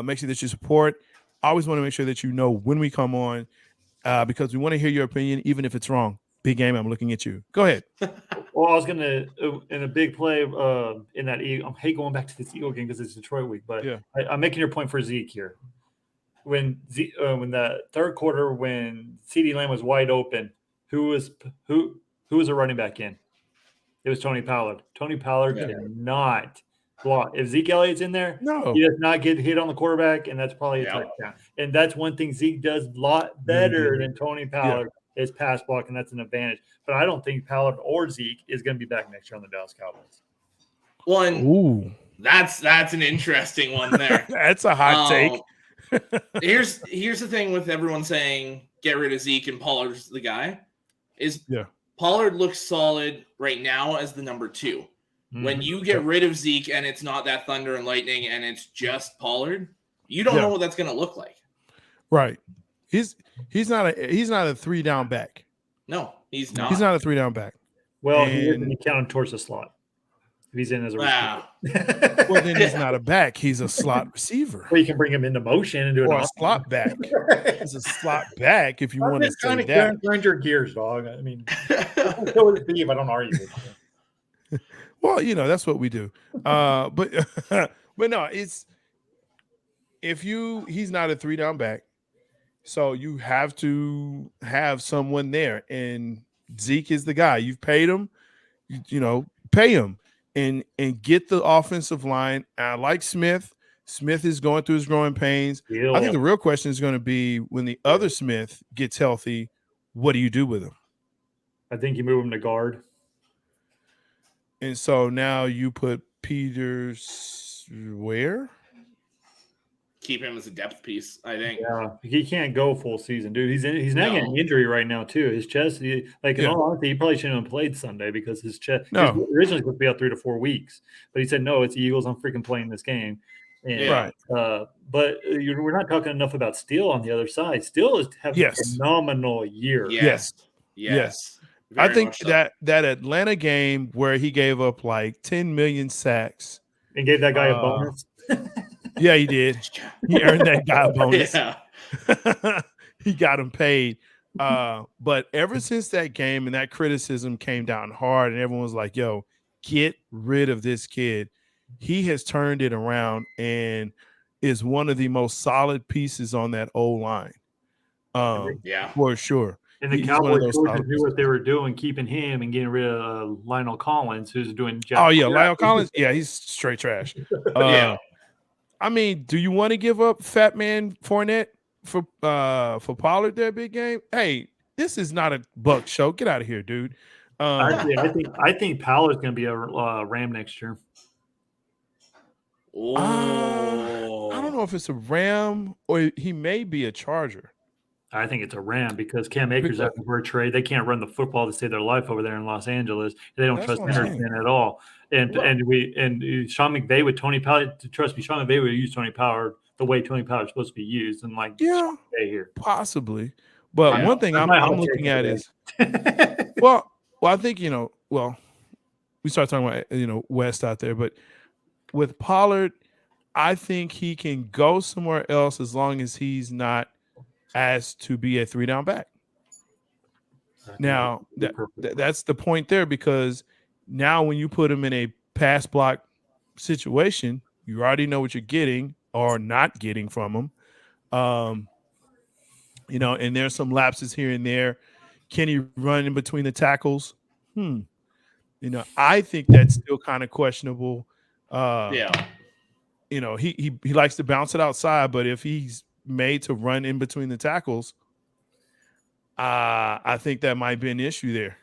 Make sure that you support. I always want to make sure that you know when we come on because we want to hear your opinion, even if it's wrong. Big game, I'm looking at you. Go ahead. Well, I was going to, in a big play in that Eagle, I hate going back to this Eagle game because it's Detroit week, but I'm making your point for Zeke here. When the third quarter, when CeeDee Lamb was wide open, who was a running back in? It was Tony Pollard. Tony Pollard cannot block. If Zeke Elliott's in there, he does not get hit on the quarterback, and that's probably a touchdown. And that's one thing Zeke does a lot better than Tony Pollard is pass block, and that's an advantage. But I don't think Pollard or Zeke is going to be back next year on the Dallas Cowboys. That's an interesting one there. That's a hot take. Here's the thing with everyone saying get rid of Zeke and Pollard's the guy Pollard looks solid right now as the number 2. When you get rid of Zeke and it's not that thunder and lightning and it's just Pollard, you don't know what that's going to look like. Right. He's not a 3-down back. No, he's not. He's not a 3-down back. Well, he is when you count him towards the slot. If he's in as a receiver. Well, then he's not a back. He's a slot receiver. Well, you can bring him into motion and do a slot back. He's a slot back if you want to say that. Grind your gears, dog. I mean, so would it be if I don't argue with you. Well, that's what we do. But no, he's not a 3-down back. So you have to have someone there. And Zeke is the guy. You've paid him, pay him and get the offensive line. I like Smith. Smith is going through his growing pains. I think the real question is going to be when the other Smith gets healthy, what do you do with him? I think you move him to guard. And so now you put Peters where? Keep him as a depth piece, I think. Yeah, he can't go full season, dude. He's not getting an injury right now, too. His chest, in all honesty, he probably shouldn't have played Sunday because his chest was originally supposed to be out 3 to 4 weeks. But he said, no, it's the Eagles. I'm freaking playing this game. And, but we're not talking enough about Steele on the other side. Steele is having a phenomenal year. Yes. I think that Atlanta game where he gave up like 10 million sacks. And gave that guy a bonus. Yeah, he did. He earned that guy a bonus. He got him paid. But ever since that game and that criticism came down hard and everyone was like, yo, get rid of this kid. He has turned it around and is one of the most solid pieces on that O-line. For sure. And the he's one of Cowboys those solid knew what they were doing, keeping him and getting rid of Lionel Collins, who's doing Oh yeah, Lionel Collins. Yeah, he's straight trash. Yeah. I mean, do you want to give up Fat Man Fournette for Pollard their big game? Hey, this is not a Bucs show. Get out of here, dude. Actually, I think Pollard's going to be a Ram next year. I don't know if it's a Ram or he may be a Charger. I think it's a Ram because Cam Akers after for a trade. They can't run the football to save their life over there in Los Angeles. They don't trust Henderson at all. And Sean McVay with Tony Pollard. Trust me, Sean McVay would use Tony Pollard the way Tony Pollard is supposed to be used. And here possibly. But one thing I'm looking at is well, I think we start talking about West out there, but with Pollard, I think he can go somewhere else as long as he's not asked to be a 3-down back. Now that's the point there, because now when you put him in a pass block situation, you already know what you're getting or not getting from him. And there's some lapses here and there. Can he run in between the tackles? I think that's still kind of questionable. He likes to bounce it outside, but if he's made to run in between the tackles, I think that might be an issue there.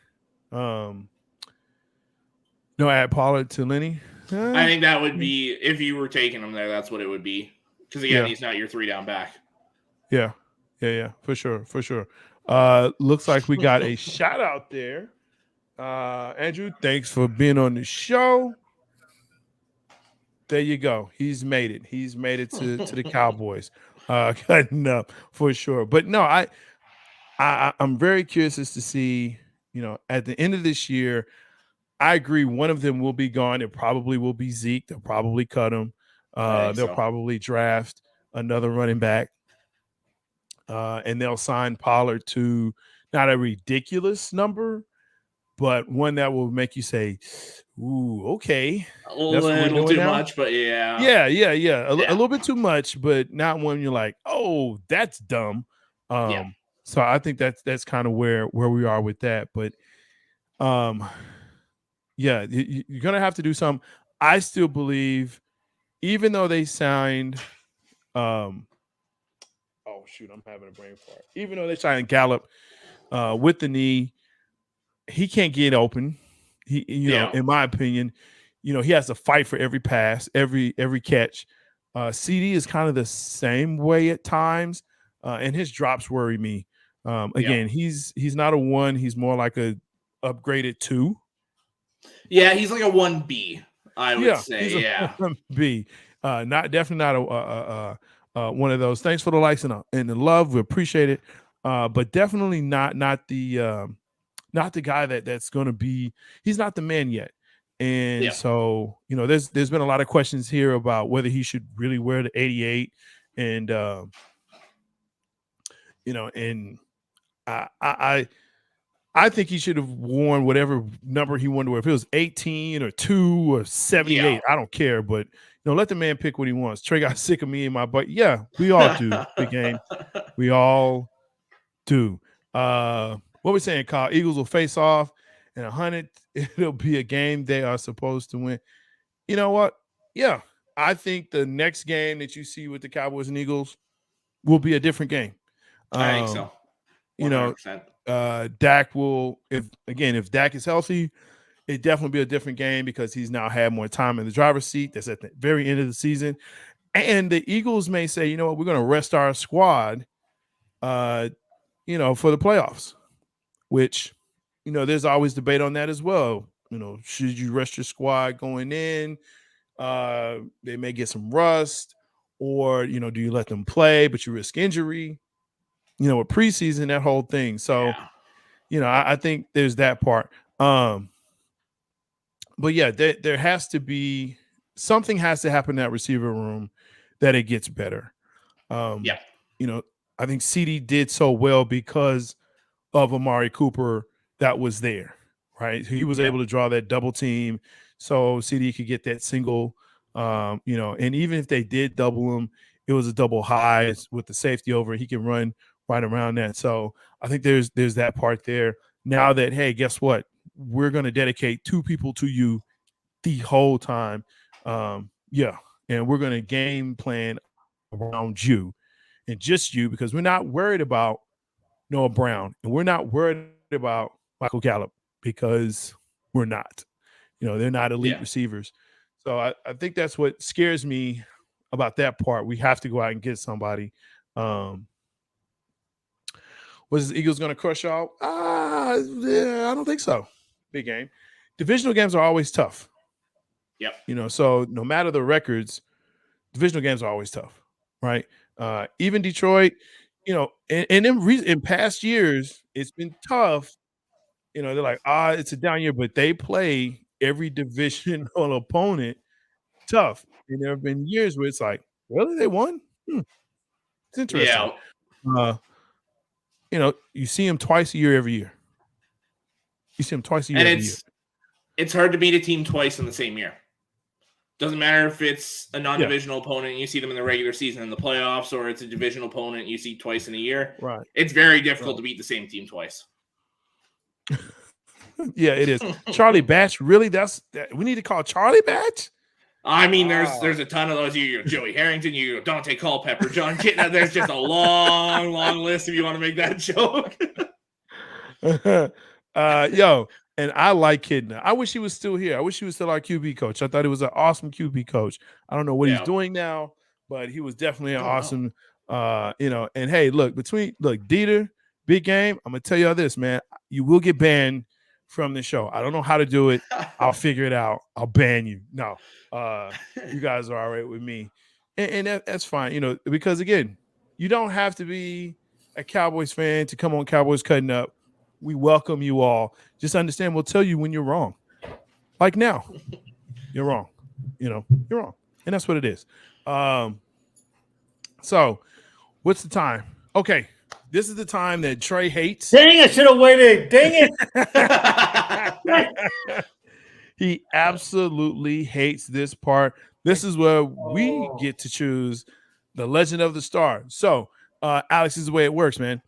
Add Pollard to Lenny. I think that would be, if you were taking him there, that's what it would be. Because again, he's not your 3-down back. Yeah, for sure. Looks like we got a shout out there. Andrew, thanks for being on the show. There you go. He's made it. He's made it to the Cowboys. Cutting up for sure. But no, I'm very curious as to see, at the end of this year, I agree one of them will be gone. It probably will be Zeke. They'll probably cut him. They'll probably draft another running back. And they'll sign Pollard to not a ridiculous number, but one that will make you say, ooh, okay. A little too much, but yeah. Yeah. A little bit too much, but not when you're like, oh, that's dumb. So I think that's kind of where we are with that. But you're going to have to do something. I still believe, even though they signed I'm having a brain fart. Even though they signed Gallup with the knee, he can't get open. In my opinion, he has to fight for every pass, every catch. CD is kind of the same way at times, and his drops worry me. Again, he's not a 1; he's more like a upgraded 2. Yeah, he's like a 1B. I would say, he's a 1B. Definitely not a one of those. Thanks for the likes and the love. We appreciate it. But definitely not the guy that's going to be. He's not the man yet. And so, there's been a lot of questions here about whether he should really wear the 88. And, and I think he should have worn whatever number he wanted to wear. If it was 18 or 2 or 78, I don't care. But, let the man pick what he wants. Trey got sick of me in my butt. Yeah, we all do. Big game. We all do. What we saying, Kyle? Eagles will face off in 100. It'll be a game they are supposed to win. You know what? Yeah, I think the next game that you see with the Cowboys and Eagles will be a different game. I think so. 100%. Dak will, if Dak is healthy, it definitely be a different game because he's now had more time in the driver's seat. That's at the very end of the season. And the Eagles may say, you know what, we're going to rest our squad, for the playoffs, which, there's always debate on that as well. Should you rest your squad going in? They may get some rust, or, do you let them play, but you risk injury? With preseason, that whole thing. So, I think there's that part. But yeah, there has to be something has to happen in that receiver room that it gets better. I think CD did so well because of Amari Cooper that was there, right? He was able to draw that double team so CD could get that single, and even if they did double him, it was a double high with the safety over. He can run right around that. So I think there's that part there. Now that, hey, guess what? We're going to dedicate 2 people to you the whole time. Yeah. And we're going to game plan around you and just you, because we're not worried about Noah Brown and we're not worried about Michael Gallup, because we're not. They're not elite receivers. So I think that's what scares me about that part. We have to go out and get somebody. Was the Eagles going to crush y'all? Yeah, I don't think so. Big game. Divisional games are always tough. Yep. So no matter the records, divisional games are always tough, right? Even Detroit, and in past years, it's been tough. They're like, it's a down year, but they play every divisional opponent tough. And there have been years where it's like, really, they won? It's interesting. Yeah. You see them twice a year every year. You see them twice a year every year. It's hard to beat a team twice in the same year. Doesn't matter if it's a non-divisional opponent and you see them in the regular season and the playoffs, or it's a divisional opponent you see twice in a year. Right. It's very difficult to beat the same team twice. Yeah, it is. Charlie Batch, really? We need to call Charlie Batch? I mean, there's a ton of those. You go Joey Harrington, you go Dante Culpepper, John Kitna. There's just a long, long list if you want to make that joke. And I like Kitna. I wish he was still here. I wish he was still our QB coach. I thought he was an awesome QB coach. I don't know what he's doing now, but he was definitely an awesome, and hey, look, Dieter, big game. I'm going to tell y'all this, man. You will get banned from the show. I don't know how to do it. I'll figure it out. I'll ban you. No, you guys are all right with me. And that's fine, because again, you don't have to be a Cowboys fan to come on Cowboys Cutting Up. We welcome you all. Just understand, we'll tell you when you're wrong. Like now, you're wrong. You're wrong. And that's what it is. So what's the time? Okay. This is the time that Trey hates. Dang, I should have waited. Dang it. He absolutely hates this part. This is where we get to choose the legend of the star. So, Alex, this is the way it works, man.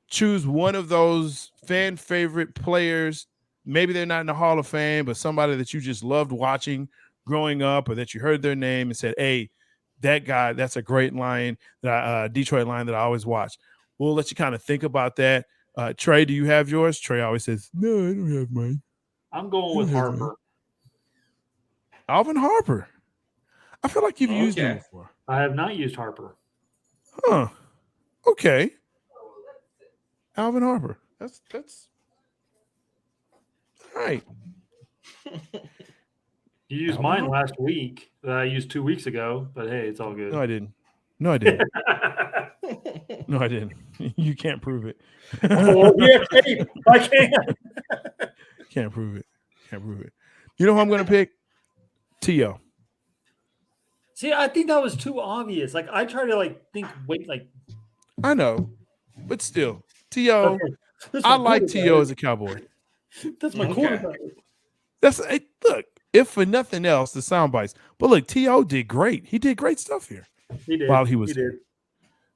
Choose one of those fan favorite players. Maybe they're not in the Hall of Fame, but somebody that you just loved watching growing up, or that you heard their name and said, hey, that guy, that's a great Lion, Detroit Lion that I always watch. We'll let you kind of think about that. Trey, do you have yours? Trey always says, no, I don't have mine. I'm going with Harper. Mine. Alvin Harper. I feel like you've used him before. I have not used Harper. Huh. Okay. Alvin Harper. That's all right. You used mine last week that I used 2 weeks ago, but hey, it's all good. No, I didn't. No, I didn't. You can't prove it. Oh, yeah, I can't. Can't prove it. You know who I'm going to pick? T.O. See, I think that was too obvious. Like, I try to think. I know, but still, T.O. Okay. I like T.O. as a Cowboy. That's my quarterback. Look, if for nothing else, the sound bites. But look, T.O. did great. He did great stuff here. He did. While he was here.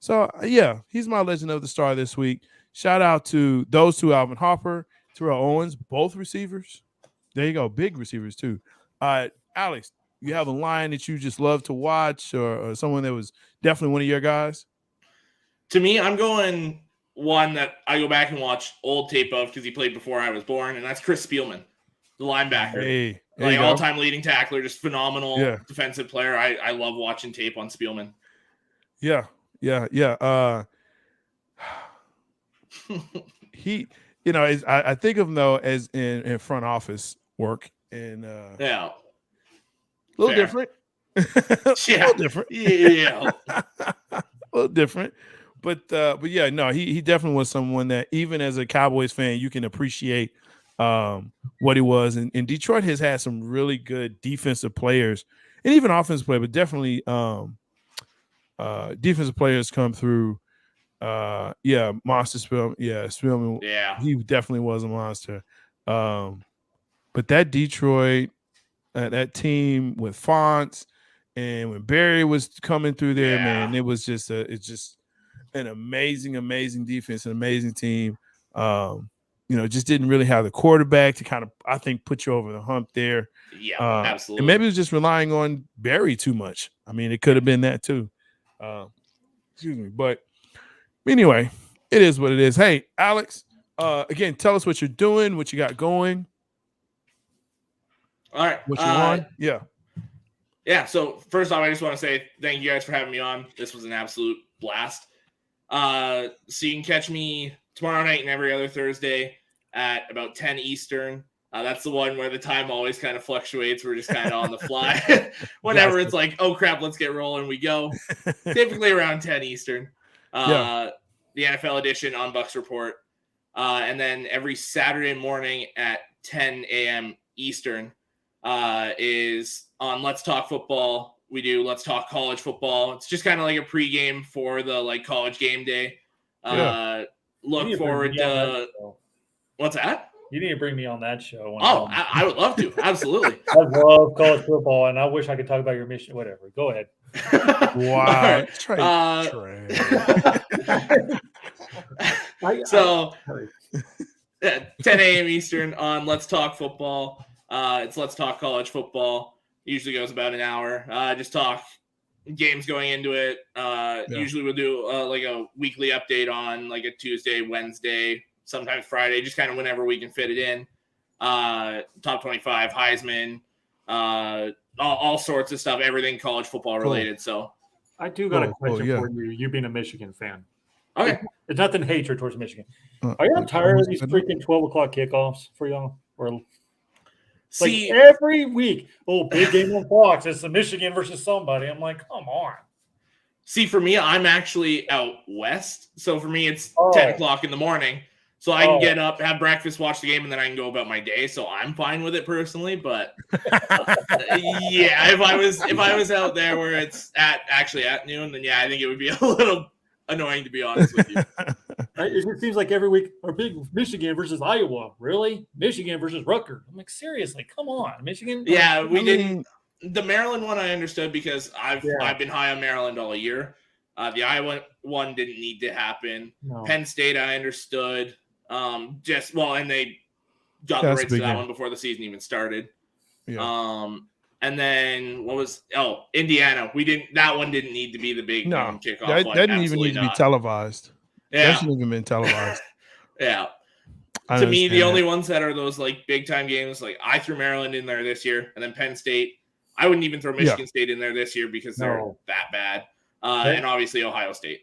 So, yeah, he's my legend of the star this week. Shout out to those two, Alvin Harper, Terrell Owens, both receivers. There you go. Big receivers, too. Alex, you have a line that you just love to watch, or someone that was definitely one of your guys? To me, I'm going one that I go back and watch old tape of because he played before I was born, and that's Chris Spielman, the linebacker. Hey, all-time leading tackler, just phenomenal defensive player. I love watching tape on Spielman. Yeah. He, I think of him though as in front office work, and a little different. A little different. Yeah. A little different. But yeah, no, he definitely was someone that even as a Cowboys fan, you can appreciate what he was. And Detroit has had some really good defensive players and even offensive players, but definitely defensive players come through. Monster Spielman. Yeah, Spielman. Yeah. He definitely was a monster. But that Detroit, that team with Fonts and when Barry was coming through there, man, it was just an amazing, amazing defense, an amazing team. Just didn't really have the quarterback to kind of, I think, put you over the hump there. Yeah, absolutely. And maybe it was just relying on Barry too much. I mean, it could have been that too. Excuse me. But anyway, it is what it is. Hey, Alex, again, tell us what you're doing, what you got going. All right. What you on? Yeah. Yeah. So first off, I just want to say thank you guys for having me on. This was an absolute blast. So you can catch me tomorrow night and every other Thursday at about 10 Eastern. That's the one where the time always kind of fluctuates. We're just kind of on the fly. Whenever it's like, oh crap, let's get rolling, we go. Typically around 10 Eastern. The NFL edition on Bucs Report. And then every Saturday morning at 10 a.m. Eastern is on Let's Talk Football. We do Let's Talk College Football. It's just kind of like a pregame for the like college game day. Look forward to what's that? You need to bring me on that show. I would love to. Absolutely. I love college football, and I wish I could talk about your mission. Whatever. Go ahead. Wow. Trey. So, 10 a.m. Eastern on Let's Talk Football. It's Let's Talk College Football. Usually goes about an hour. Just talk games going into it. Usually we'll do like a weekly update on like a Tuesday, Wednesday, sometimes Friday, just kind of whenever we can fit it in. Top 25, Heisman, all sorts of stuff, everything college football related. Cool. So I do got a question for you. You being a Michigan fan. Okay. It's nothing hatred towards Michigan. Are you tired of these freaking 12 o'clock kickoffs for y'all? Or see, like every week, big game on Fox. It's the Michigan versus somebody. I'm like, come on. See, for me, I'm actually out west. So for me, it's 10 o'clock in the morning. So I can get up, have breakfast, watch the game, and then I can go about my day. So I'm fine with it personally. But yeah, if I was out there where it's at noon, then yeah, I think it would be a little annoying, to be honest with you. It seems like every week our big Michigan versus Iowa. Really? Michigan versus Rutgers. I'm like, seriously, come on. Michigan? Yeah, didn't. The Maryland one I understood because I've been high on Maryland all year. The Iowa one didn't need to happen. No. Penn State I understood. And they got the rights to that one before the season even started. Yeah. And then Indiana. That one didn't need to be the big kickoff. That didn't even need to be televised. Yeah. That shouldn't even been televised. Yeah. To me, the only ones that are those like big time games, like I threw Maryland in there this year, and then Penn State. I wouldn't even throw Michigan State in there this year because they're that bad. And obviously Ohio State.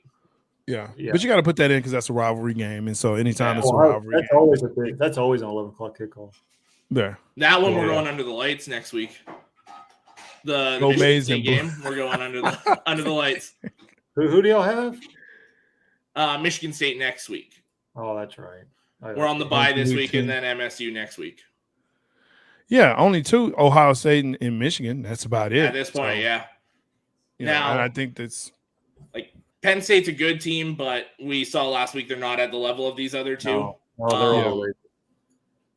Yeah. But you got to put that in because that's a rivalry game, and so anytime it's a rivalry, that's always an 11 o'clock kickoff. There. That one we're going under the lights next week. The Michigan State game, we're going under the lights. Who do y'all have? Michigan State next week. Oh, that's right. We're on the bye this week, and then MSU next week. Yeah, only two, Ohio State and Michigan. That's about it. At this point, yeah. Now, and I think that's like Penn State's a good team, but we saw last week they're not at the level of these other two. No, they're overrated.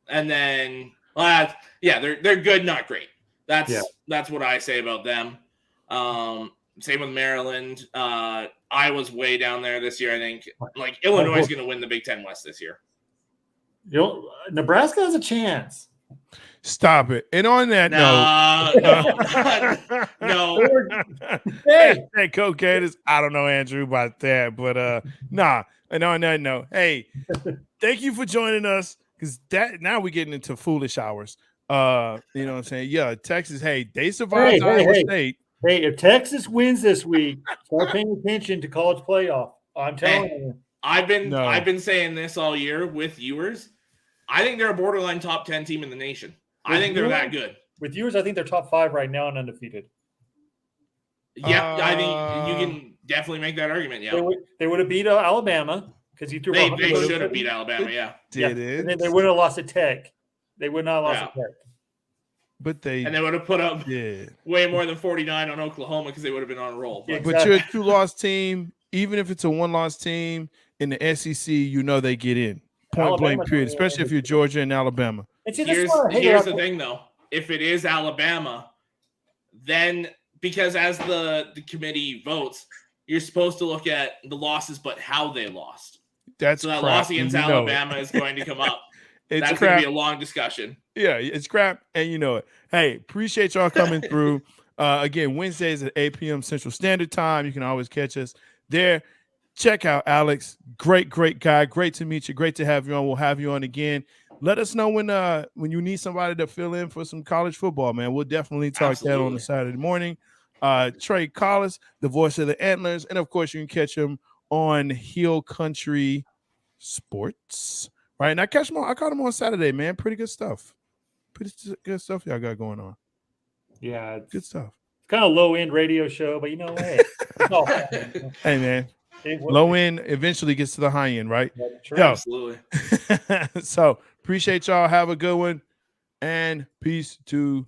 And then, they're good, not great. That's what I say about them. Same with Maryland. Iowa's way down there this year. I think like Illinois is going to win the Big Ten West this year. Nebraska has a chance. Stop it. And on that note, no. Hey, cocaine, I don't know, Andrew, about that, but And on that note, hey, thank you for joining us because now we're getting into foolish hours. You know what I'm saying? Yeah, Texas. Hey, they survived Iowa State. Hey, if Texas wins this week, start paying attention to college playoff. I'm telling you. I've been saying this all year with viewers. I think they're a borderline top 10 team in the nation. I think they're that good. With viewers, I think they're top 5 right now and undefeated. Yeah, I think you can definitely make that argument. Yeah, they would have beat Alabama because he threw. They should have beat Alabama. Yeah, and then they would have lost at Tech. They would not have lost at Tech. But they would have put up way more than 49 on Oklahoma because they would have been on a roll. But you're a 2-loss team, even if it's a 1-loss team in the SEC, you know they get in. Point blank, period. Especially if you're Georgia and Alabama. And here's the thing, though. If it is Alabama, then because as the committee votes, you're supposed to look at the losses, but how they lost. That's so that crap. loss against Alabama is going to come up. It's That's crap. going to be a long discussion. Yeah, it's crap, and you know it. Hey, appreciate y'all coming through. Again, Wednesdays at 8 p.m. Central Standard Time. You can always catch us there. Check out Alex. Great guy. Great to meet you. Great to have you on. We'll have you on again. Let us know when you need somebody to fill in for some college football, man. We'll definitely talk that on a Saturday morning. Trey Collis, the voice of the Antlers, and of course you can catch him on Hill Country Sports. Right now, I caught him on Saturday, man. Pretty good stuff. Pretty good stuff y'all got going on. Yeah, it's good stuff. It's kind of low end radio show, but you know, hey man, low end eventually gets to the high end, right? Absolutely. So appreciate y'all. Have a good one, and peace to